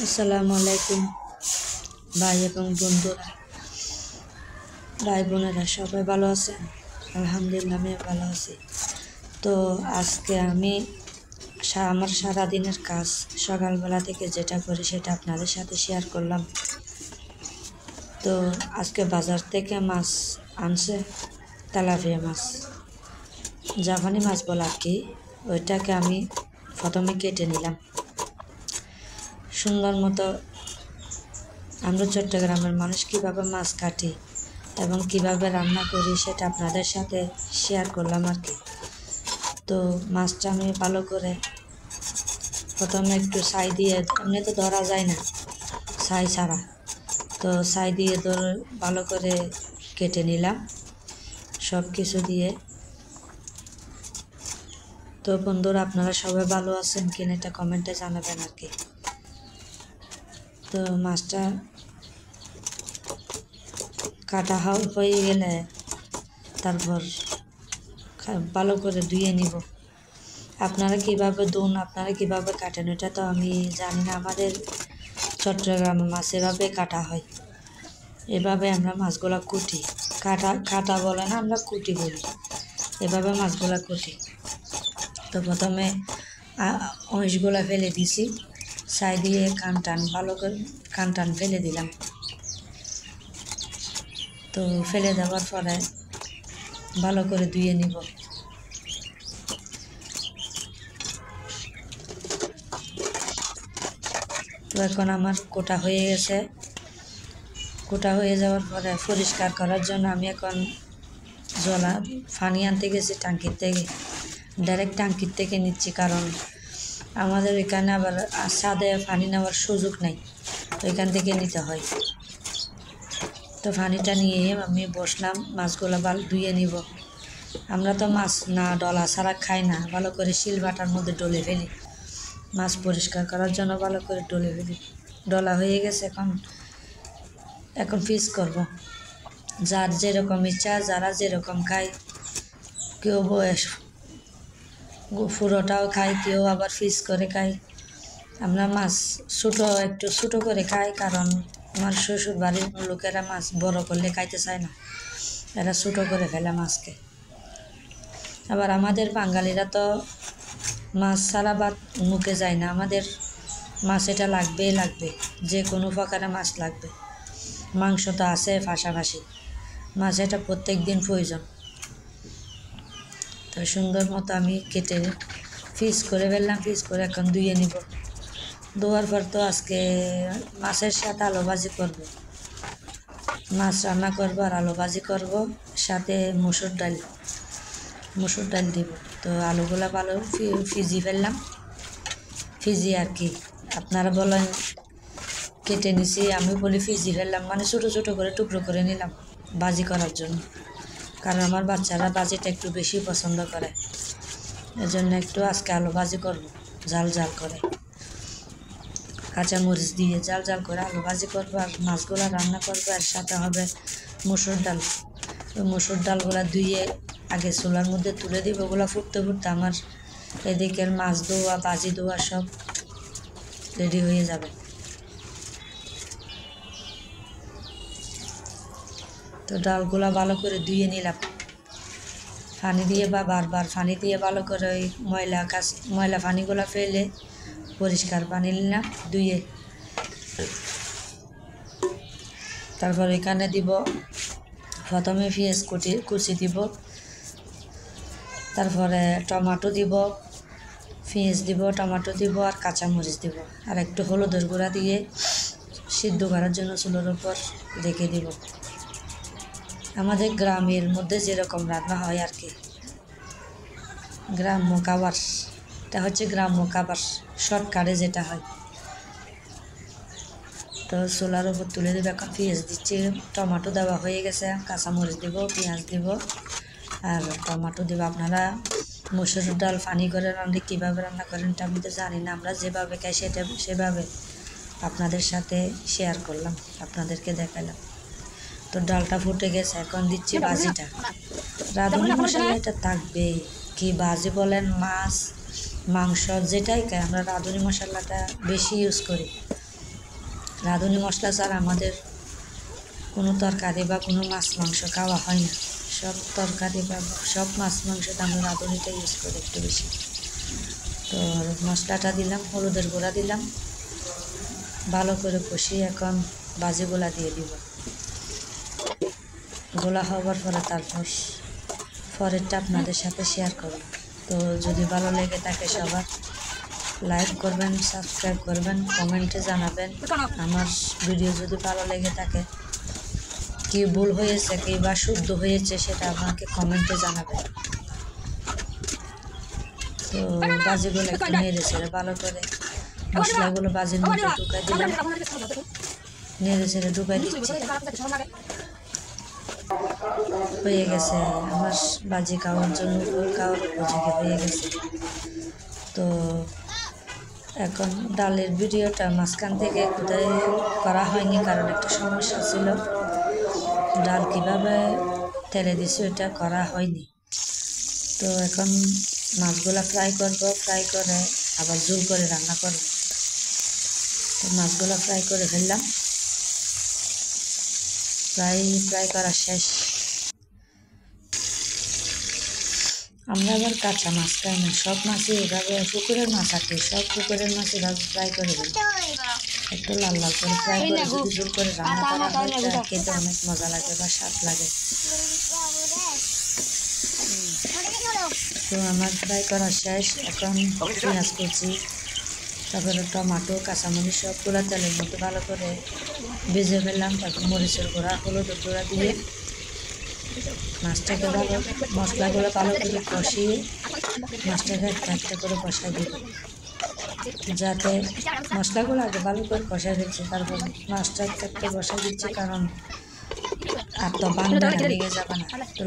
আসসালামু আলাইকুম ভাই এবং বন্ধুরা, ভাই বোনেরা সবাই ভালো আছেন? আলহামদুলিল্লাহ আমি ভালো আছি। তো আজকে আমি আমার সারাদিনের কাজ সকালবেলা থেকে যেটা করি সেটা আপনাদের সাথে শেয়ার করলাম। তো আজকে বাজার থেকে মাছ আনছে, তেলাপিয়া মাছ, জাপানি মাছ বলা আর কি। ওইটাকে আমি প্রথমে কেটে নিলাম সুন্দর মতো। আমরা চট্টগ্রামের মানুষ কীভাবে মাছ কাটি এবং কিভাবে রান্না করি সেটা আপনাদের সাথে শেয়ার করলাম আর কি। তো মাছটা আমি ভালো করে প্রথমে একটু ছাই দিয়ে, এমনি তো ধরা যায় না ছাই ছাড়া, তো ছাই দিয়ে ভালো করে কেটে নিলাম সব কিছু দিয়ে। তো বন্ধুরা, আপনারা সবাই ভালো আছেন কিনা এটা কমেন্টে জানাবেন আর কি। তো মাছটা কাটা হয়ে গেলে তারপর ভালো করে ধুয়ে নিব। আপনারা কিভাবে ধুন, আপনারা কিভাবে কাটেন এটা তো আমি জানি না। আমাদের চট্টগ্রামে মাছ এভাবে কাটা হয়, এভাবে আমরা মাছগুলা কুটি। কাটা বলে না, আমরা কুটি বলি, এভাবে মাছগুলা কুটি। তো প্রথমে অংশগুলা ফেলে দিছি, ছাই দিয়ে কান ভালো করে কান ফেলে দিলাম। তো ফেলে দেওয়ার পরে ভালো করে ধুয়ে নিব। তো এখন আমার কোটা হয়ে গেছে। কোটা হয়ে যাওয়ার পরে পরিষ্কার করার জন্য আমি এখন পানি আনতে গেছি ট্যাঙ্কির থেকে, ডাইরেক্ট ট্যাঙ্কির থেকে নিচ্ছি, কারণ আমাদের এখানে আবার ছাদে পানি নেওয়ার সুযোগ নেই, ওইখান থেকে নিতে হয়। তো পানিটা নিয়ে আমি বসলাম, মাছগুলো ধুয়ে নিব। আমরা তো মাছ না ডলা ছাড়া খাই না, ভালো করে শিলবাটার মধ্যে ডলে ফেলি মাছ পরিষ্কার করার জন্য, ভালো করে ডলে ফেলি। ডলা হয়ে গেছে, এখন পিস করব। যার যেরকম ইচ্ছা, যারা যেরকম খায়, কেউ পুরোটাও খায়, কেউ আবার পিস করে খায়। আমরা মাছ একটু ছোটো করে খাই, কারণ আমার শ্বশুর বাড়ির লোকেরা মাছ বড় করলে খাইতে চায় না, এরা ছোটো করে ফেলে মাছকে। আবার আমাদের বাঙালিরা তো মাছ ছাড়া ভাত মুখে যায় না, আমাদের মাছ এটা লাগবেই লাগবে, যে কোনো প্রকারের মাছ লাগবে। মাংস তো আছে পাশাপাশি, মাছ এটা প্রত্যেক দিন প্রয়োজন। তো সুন্দর মতো আমি কেটে পিস করে ফেললাম, পিস করে এখন ধুয়ে নিব। ধোয়ার পর তো আজকে মাছের সাথে আলু ভাজি করব, মাছ রান্না করব আর আলু ভাজি করব, সাথে মসুর ডাল দিব। তো আলুগুলা ভালো ফেললাম, আর কি আপনারা বলেন কেটে নিছি, আমি বলি ফেললাম, মানে ছোটো ছোটো করে টুকরো করে নিলাম ভাজি করার জন্য, কারণ আমার বাচ্চারা ভাজিটা একটু বেশি পছন্দ করে, এজন্য একটু আজকে আলু ভাজি করব, ঝাল করে কাঁচামরিচ দিয়ে ঝাল করে আলু ভাজি করবো, আর মাছগুলো রান্না করবো। আর সাথে হবে মসুর ডাল। ওই মসুর ডালগুলো ধুয়ে আগে চুলার মধ্যে তুলে দিব, ওগুলো ফুটতে আমার এদিকের মাছ ধোয়া ভাজি ধোয়া সব রেডি হয়ে যাবে। তো ডালগুলো ভালো করে ধুয়ে নিলাম পানি দিয়ে, বা বারবার পানি দিয়ে ভালো করে ওই ময়লা পানিগুলো ফেলে পরিষ্কার পানি নিলাম ধুয়ে। তারপর এখানে দিব প্রথমে পেঁয়াজ কুচি দিব, তারপরে টমেটো দিব, পেঁয়াজ দিব, টমেটো দিব, আর কাঁচামরিচ দিব, আর একটু হলুদের গুঁড়া দিয়ে সিদ্ধ করার জন্য চুলোর উপর রেখে দিব। আমাদের গ্রামের মধ্যে যেরকম রান্না হয় আর কি, গ্রাম্য খাবার, এটা হচ্ছে গ্রাম্য খাবার, শর্টকাটে যেটা হয়। তো চুলার উপর তুলে দেবো, এখন পেঁয়াজ দিচ্ছি, টমেটো দেওয়া হয়ে গেছে, কাঁচামরিচ দিব, পেঁয়াজ দিব আর টমেটো দিব। আপনারা মসুর ডাল পানি করে রান্না কীভাবে রান্না করেন এটা আমি তো জানি না, আমরা যেভাবে খাই সেভাবে আপনাদের সাথে শেয়ার করলাম, আপনাদেরকে দেখালাম। তো ডালটা ফুটে গেছে, এখন দিচ্ছি ভাজিটা। রাঁধুনি মশলা এটা থাকবে, কি ভাজি বলেন মাছ মাংস যেটাই খাই আমরা রাঁধুনি মশলাটা বেশি ইউজ করি, রাঁধুনি মশলা ছাড়া আমাদের কোনো তরকারি বা কোনো মাছ মাংস খাওয়া হয় না। সব তরকারি বা সব মাছ মাংসতে আমরা রাঁধুনিটা ইউজ করি একটু বেশি। তো মশলাটা দিলাম, হলুদের গুঁড়া দিলাম, ভালো করে কষিয়ে এখন ভাজিগুলা দিয়ে দিব। গোলা হওয়ার পরে তারপর পরেরটা আপনাদের সাথে শেয়ার করব। তো যদি ভালো লেগে থাকে সবার লাইক করবেন, সাবস্ক্রাইব করবেন, কমেন্টে জানাবেন। আমার ভিডিও যদি ভালো লেগে থাকে, কি ভুল হয়েছে কি বা শুদ্ধ হয়েছে সেটা আমাকে কমেন্টে জানাবেন। তো ভাজিগুলো একটু নেড়ে ছেড়ে ভালো করে মশলাগুলো ভাজির মধ্যে ঢুকাই দিলাম, নেড়ে ছেড়ে ঢুকাই দিচ্ছি। হয়ে গেছে আমার ভাজি খাওয়ার জন্য খাওয়ার উপযোগী হয়ে গেছে। তো এখন ডালের ভিডিওটা মাঝখান থেকে কোথায় করা হয়নি, কারণ একটা সমস্যা ছিল, ডাল কীভাবে তেলে দিছি ওইটা করা হয়নি। তো এখন মাছগুলো ফ্রাই করব, ফ্রাই করে আবার ঝোল করে রান্না করব। তো মাছগুলো ফ্রাই করে ফেললাম, ফ্রাই করা শেষ। আমরা আবার কাঁচা মাছ খাই না, সব মাছই এভাবে পুকুরের মাছ আছে, সব পুকুরের মাছ এভাবে ফ্রাই করে দিই, একটু লাল লাল করে ফ্রাই করে যদি ঝোল করে রান্না করা হয় তা খেতে অনেক মজা লাগে বা স্বাদ লাগে। তো আমার ফ্রাই করা শেষ। এখন পেঁয়াজ কুচি, তারপরে টমাটো, কাঁচামরিচ সবগুলো তেলের মধ্যে ভালো করে ভেজে ফেললাম। তারপর মরিচের গুঁড়া, হলুদের গুঁড়া দিয়ে মাছটাকে ভালো মশলাগুলো ভালো করে কষিয়ে মাছটাকে একটা একটা করে কষাই দিব, যাতে মশলাগুলো আগে ভালো করে কষাই দিচ্ছি, তারপর মাছটা একটা একটা কষাই দিচ্ছি, কারণ আর তো বান্ধবে লেগে যাবে না। তো